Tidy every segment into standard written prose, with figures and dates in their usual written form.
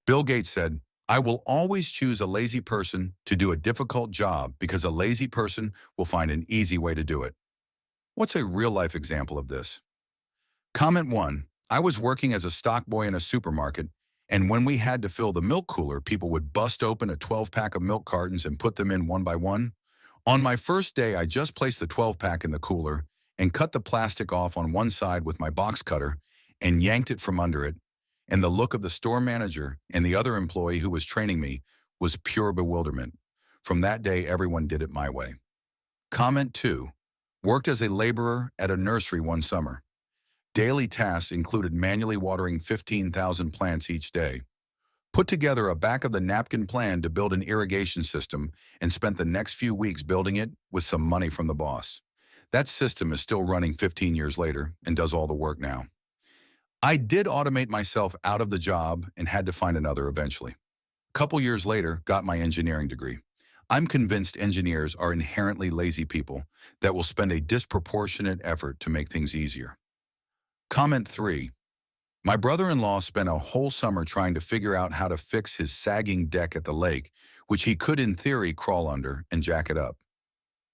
Bill Gates said, "I will always choose a lazy person to do a difficult job because a lazy person will find an easy way to do it." What's a real-life example of this? Comment 1. I was working as a stock boy in a supermarket, and when we had to fill the milk cooler, people would bust open a 12-pack of milk cartons and put them in one by one. On my first day, I just placed the 12-pack in the cooler and cut the plastic off on one side with my box cutter and yanked it from under it, and the look of the store manager and the other employee who was training me was pure bewilderment. From that day, everyone did it my way. Comment 2. Worked as a laborer at a nursery one summer. Daily tasks included manually watering 15,000 plants each day. Put together a back-of-the-napkin plan to build an irrigation system and spent the next few weeks building it with some money from the boss. That system is still running 15 years later and does all the work now. I did automate myself out of the job and had to find another eventually. A couple years later, got my engineering degree. I'm convinced engineers are inherently lazy people that will spend a disproportionate effort to make things easier. Comment 3. My brother-in-law spent a whole summer trying to figure out how to fix his sagging deck at the lake, which he could in theory crawl under and jack it up.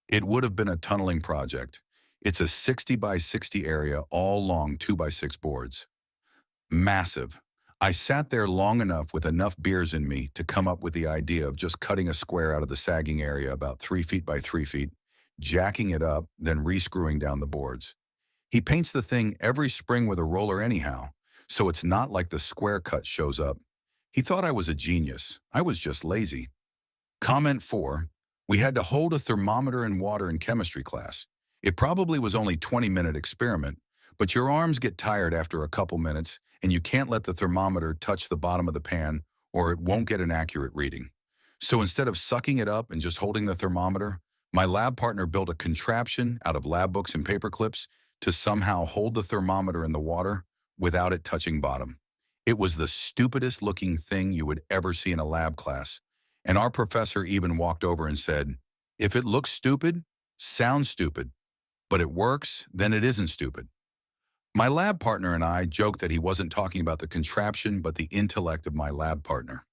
It would have been a tunneling project. It's a 60 by 60 area, all long 2 by 6 boards. Massive. I sat there long enough with enough beers in me to come up with the idea of just cutting a square out of the sagging area about 3 feet by 3 feet, jacking it up, then re-screwing down the boards. He paints the thing every spring with a roller anyhow, so it's not like the square cut shows up. He thought I was a genius. I was just lazy. Comment 4. We had to hold a thermometer in water in chemistry class. It probably was only a 20-minute experiment, but your arms get tired after a couple minutes, and you can't let the thermometer touch the bottom of the pan or it won't get an accurate reading. So instead of sucking it up and just holding the thermometer, my lab partner built a contraption out of lab books and paper clips to somehow hold the thermometer in the water without it touching bottom. It was the stupidest looking thing you would ever see in a lab class, and our professor even walked over and said, "If it looks stupid, sounds stupid, but it works, then it isn't stupid." My lab partner and I joked that he wasn't talking about the contraption but the intellect of my lab partner.